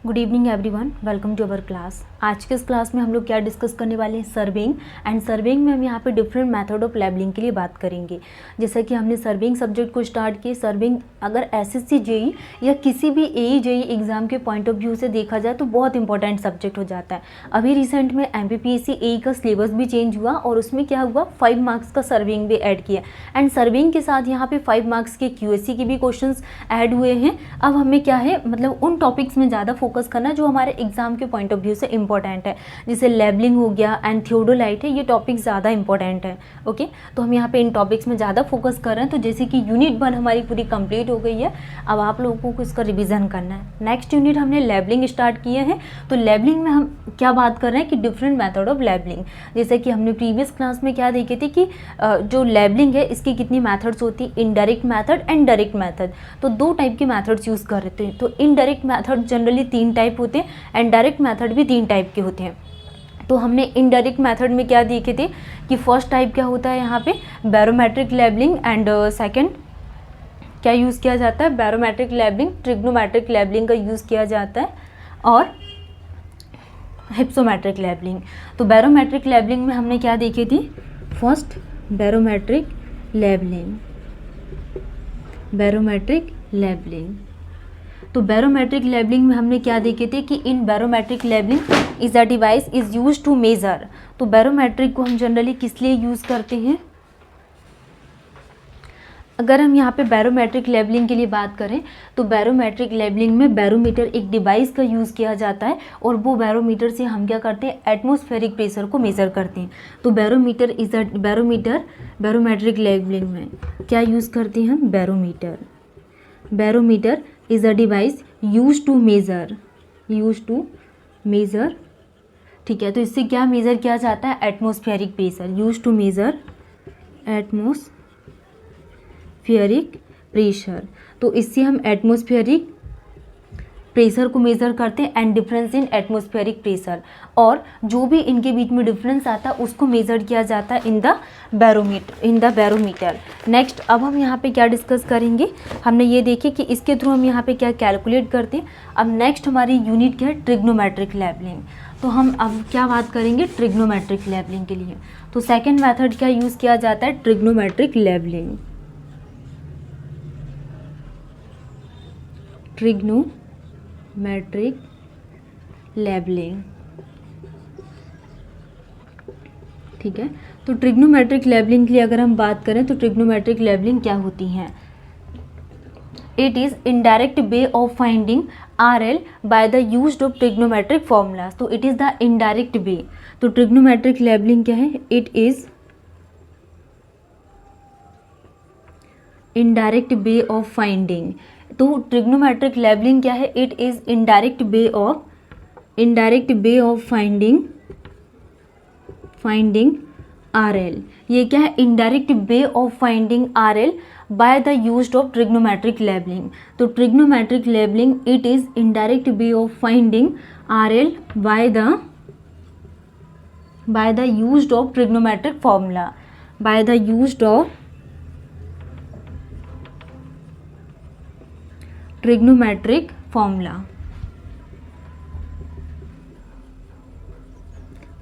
Good evening everyone, welcome to our class. आज के इस क्लास में हम लोग क्या डिस्कस करने वाले हैं, सर्वेइंग। एंड सर्वेइंग में हम यहाँ पे डिफरेंट मेथड ऑफ लेबलिंग के लिए बात करेंगे। जैसा कि हमने सर्वेइंग सब्जेक्ट को स्टार्ट किया, सर्वेइंग अगर एसएससी जेई या किसी भी एई जेई एग्जाम के पॉइंट ऑफ व्यू से देखा जाए तो बहुत इंपॉर्टेंट सब्जेक्ट हो जाता है। अभी रिसेंट में एमपीपीएससी एई का सिलेबस भी चेंज हुआ और उसमें क्या हुआ, 5 मार्क्स का सर्वेइंग भी ऐड किया। एंड सर्वेइंग के साथ यहाँ पे 5 मार्क्स के क्यूएससी के भी क्वेश्चंस ऐड हुए हैं। अब हमें क्या है, मतलब उन टॉपिक्स में ज़्यादा फोकस करना जो हमारे एग्जाम के पॉइंट ऑफ व्यू से इंपॉर्टेंट है, जैसे लेबलिंग हो गया एंड थियोडोलाइट है, ये टॉपिक ज़्यादा इंपॉर्टेंट है। ओके, तो हम यहाँ पे इन टॉपिक्स में ज़्यादा फोकस कर रहे हैं। तो जैसे कि यूनिट 1 हमारी पूरी कंप्लीट हो गई है, अब आप लोगों को इसका रिवीजन करना है। नेक्स्ट यूनिट हमने लेबलिंग स्टार्ट किए हैं। तो लेबलिंग में हम क्या बात कर रहे हैं कि डिफरेंट मेथड ऑफ लेबलिंग। जैसे कि हमने प्रीवियस क्लास में क्या देखे थे कि जो लेबलिंग है इसकी कितनी मेथड्स होती है, indirect method and direct method. तो 2 टाइप के मेथड्स यूज़ कर रहे थे। तो इनडायरेक्ट मेथड जनरली 3 टाइप होते हैं एंड डायरेक्ट मेथड भी 3 टाइप के होते हैं। तो हमने इनडायरेक्ट मेथड में क्या देखे थे कि फर्स्ट टाइप क्या होता है, यहाँ पे बैरोमेट्रिक लेबलिंग एंड सेकंड क्या यूज़ किया जाता है, बैरोमेट्रिक लेबलिंग, ट्रिग्नोमेट्रिक लेबलिंग का यूज़ किया जाता है और हिप्सोमेट्रिक लेबलिंग। तो बैरोमेट्रिक लेबलिंग में हमने क्या देखे थी, first barometric levelling, barometric levelling. तो बैरोमेट्रिक लेबलिंग में हमने क्या देखे थे कि in barometric levelling is a device is use to measure. तो बैरोमेट्रिक को हम जनरली किस लिए यूज़ करते हैं, अगर हम यहाँ पे बैरोमेट्रिक लेबलिंग के लिए बात करें तो बैरोमेट्रिक लेबलिंग में बैरोमीटर एक डिवाइस का यूज़ किया जाता है और वो बैरोमीटर से हम क्या करते हैं, एटमॉस्फेरिक प्रेशर को मेज़र करते हैं। तो barometer is a barometric levelling में क्या यूज़ करते हैं हम, barometer. Barometer is a device use to measure, ठीक है। तो इससे क्या मेज़र किया जाता है, atmospheric pressure, use to measure atmospheric pressure. तो इससे हम एटमॉस्फेरिक प्रेशर को मेज़र करते हैं and difference in atmospheric pressure, और जो भी इनके बीच में डिफरेंस आता है उसको मेज़र किया जाता है इन द बैरोमीटर। नेक्स्ट अब हम यहाँ पे क्या डिस्कस करेंगे, हमने ये देखे कि इसके थ्रू हम यहाँ पे क्या कैलकुलेट करते हैं। अब नेक्स्ट हमारी यूनिट क्या है, ट्रिग्नोमेट्रिक लेबलिंग। तो हम अब क्या बात करेंगे, ट्रिग्नोमेट्रिक लेबलिंग के लिए। तो सेकेंड मेथड क्या यूज़ किया जाता है, ट्रिग्नोमेट्रिक लेबलिंग, ट्रिग्नोमेट्रिक लेबलिंग, ठीक है। तो ट्रिग्नोमेट्रिक लेबलिंग के लिए अगर हम बात करें तो ट्रिग्नोमेट्रिक लेबलिंग क्या होती है, it is indirect way of finding RL by the use of trigonometric formulas. तो it is the indirect way. तो ट्रिग्नोमेट्रिक लेबलिंग क्या है, it is indirect way of finding. तो ट्रिग्नोमेट्रिक लेबलिंग क्या है, it is indirect way of finding RL। ये क्या है, indirect way of finding RL by the use of trigonometric levelling. तो trigonometric levelling it is indirect way of finding RL by the use of trigonometric formula, bye the use of trigonometric formula,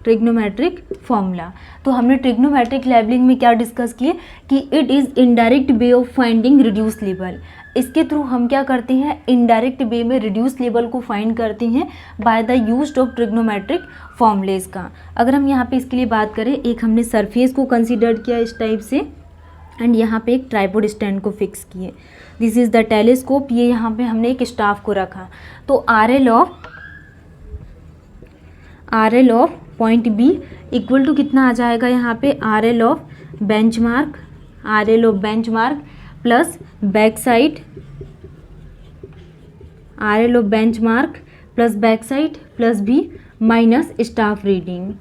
trigonometric formula. तो हमने trigonometric labelling में क्या discuss किए कि it is indirect way of finding reduce level. इसके through हम क्या करते हैं, इनडायरेक्ट वे में रिड्यूस लेवल को फाइंड करते हैं bye the use of trigonometric formulas का। अगर हम यहाँ पे इसके लिए बात करें, एक हमने सरफेस को कंसिडर किया इस टाइप से एंड यहाँ पे एक ट्राइपॉड स्टैंड को फिक्स किए। दिस इज़ द टेलीस्कोप, ये यहाँ पे हमने एक स्टाफ को रखा। तो RL of point B equal to कितना आ जाएगा यहाँ पे, RL of benchmark plus back side, RL of benchmark plus back side plus B minus staff reading,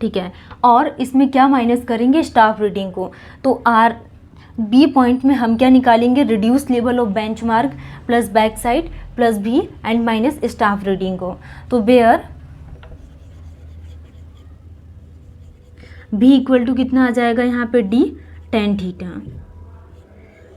ठीक है। और इसमें क्या माइनस करेंगे, स्टाफ रीडिंग को। तो B पॉइंट में हम क्या निकालेंगे, reduce level of benchmark plus back side plus B and minus staff reading को। तो वेयर B इक्वल टू कितना आ जाएगा यहाँ पे, D tan theta,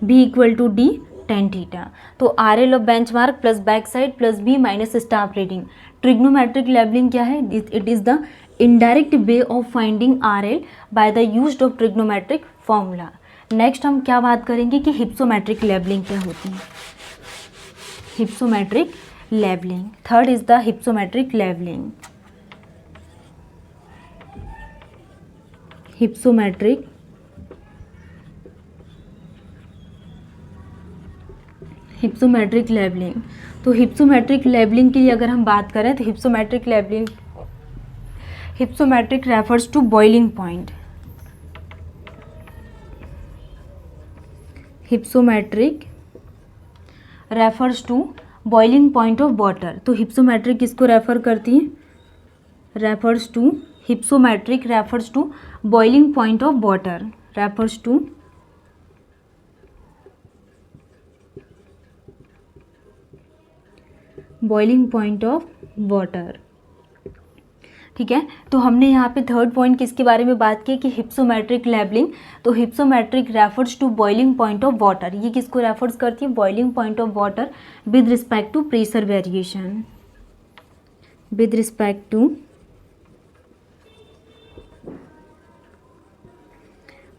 B equal to D tan theta. तो R L of benchmark plus back side plus B minus staff reading. Trigonometric levelling क्या है? It is the indirect way of finding R L by the use of trigonometric formula. Next हम क्या बात करेंगे कि hypsometric levelling क्या होती है। Hypsometric levelling, third is the hypsometric levelling. Hypsometric levelling. तो हिप्सोमेट्रिक लेवलिंग के लिए अगर हम बात करें तो hypsometric refers to boiling point. Hypsometric refers to boiling point of water. तो हिप्सोमेट्रिक किसको रेफर करती है? Hypsometric refers to boiling point of water, refers to boiling point of water. ठीक है, तो हमने यहाँ पे थर्ड पॉइंट किसके बारे में बात की कि हिप्सोमेट्रिक लेवलिंग। तो hypsometric refers to boiling point of water, ये किसको रेफर्स करती है? Boiling point of water with respect to pressure variation, with respect to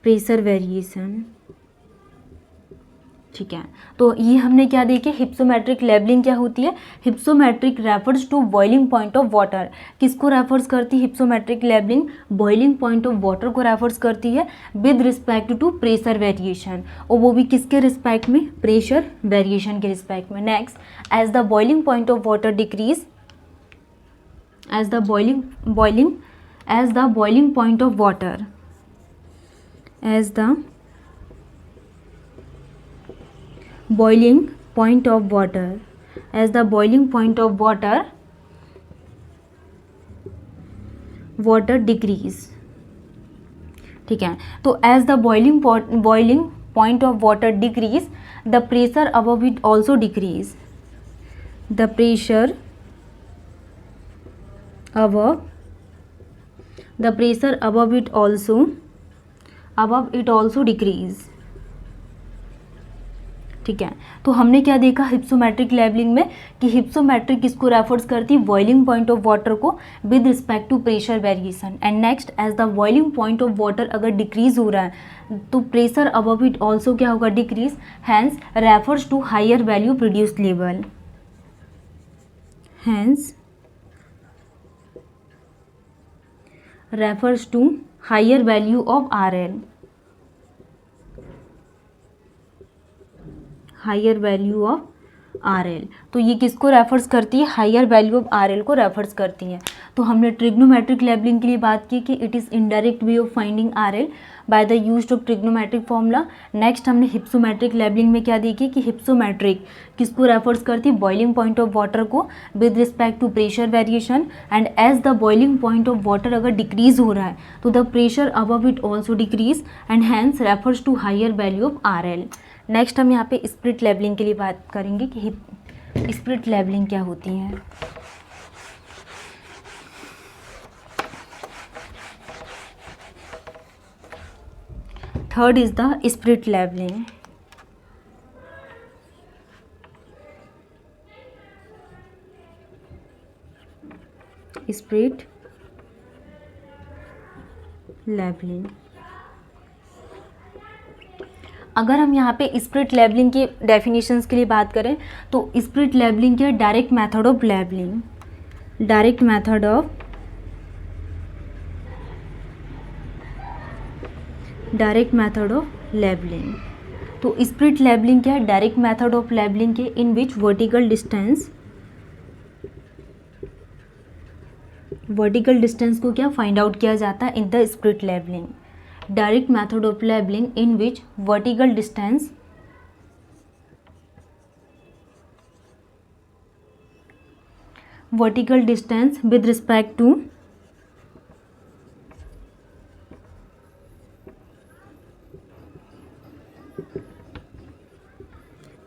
pressure variation. ठीक है, तो ये हमने क्या देखे, हिप्सोमेट्रिक लेवलिंग क्या होती है? Hypsometric refers to boiling point of water. किसको रेफर्स करती है hypsometric levelling? Boiling point of water को रेफर्स करती है with respect to pressure variation, और वो भी किसके रिस्पेक्ट में? प्रेशर वेरिएशन के रिस्पेक्ट में। Next, as the boiling point of water decrease, as the boiling point of water, as the boiling point of water, as the boiling point of water decrease। ठीक है, तो as the boiling point of water decrease, the pressure above it also decrease, the pressure above it also decrease। ठीक है, तो हमने क्या देखा hypsometric levelling में कि हिप्सोमेट्रिक किसको रेफर्स करती है? बॉइलिंग पॉइंट ऑफ वाटर को with respect to pressure variation. And next, as the boiling point of water अगर डिक्रीज हो रहा है तो प्रेशर अबव इट ऑल्सो क्या होगा? Decrease. Hence refers to higher value produce level, hence refers to higher value of R L, higher value of R L. तो ये किसको रेफर्स करती है? Higher value of R L को refers करती है। तो हमने ट्रिग्नोमेट्रिक लेवलिंग के लिए बात की कि it is indirect way of finding R L by the use of trigonometric formula. Next हमने हिप्सोमेट्रिक लेवलिंग में क्या देखी कि हिप्सोमेट्रिक किसको रेफर्स करती है? बॉइलिंग पॉइंट ऑफ वाटर को with respect to pressure variation. And as the boiling point of water अगर डिक्रीज हो रहा है तो the pressure above it also decrease and hence refers to higher value of R L. Next हम यहाँ पे split levelling के लिए बात करेंगे कि स्प्लिट लेवलिंग क्या होती है। Third is the split levelling. Split levelling, अगर हम यहाँ पे स्प्लिट लेवलिंग की डेफिनेशंस के लिए बात करें तो स्प्लिट लेवलिंग क्या है? Direct method of levelling, direct method of levelling. तो स्प्लिट लेवलिंग क्या है? डायरेक्ट मेथड ऑफ लेवलिंग के इन विच वर्टिकल डिस्टेंस को क्या फाइंड आउट किया जाता है in the split levelling. Direct method of leveling in which vertical distance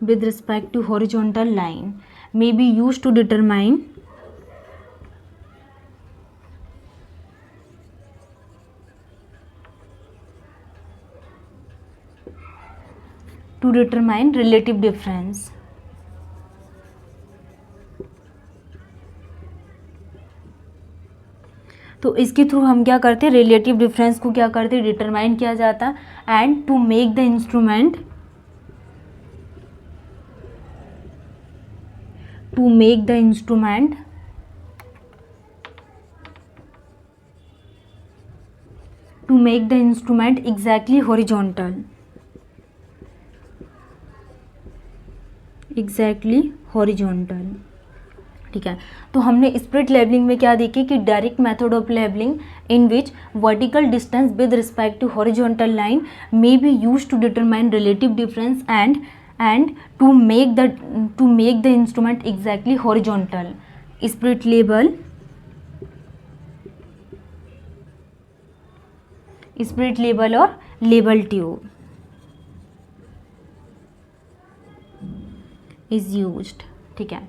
with respect to horizontal line may be used to determine to determine relative difference. तो इसके through हम क्या करते हैं, रिलेटिव डिफरेंस को क्या करते हैं, डिटरमाइन किया जाता है। And to make the instrument, to make the instrument exactly horizontal, ठीक है। तो हमने स्प्लिट लेबलिंग में क्या देखे कि direct method of levelling in which vertical distance with respect to horizontal line may be used to determine relative difference and to make the instrument exactly horizontal. Split लेबल और लेबल ट्यूब इज यूज्ड, ठीक है।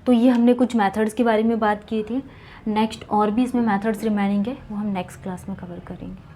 तो ये हमने कुछ methods के बारे में बात की थी। नेक्स्ट और भी इसमें मेथड्स रिमेनिंग है, वो हम नेक्स्ट क्लास में कवर करेंगे।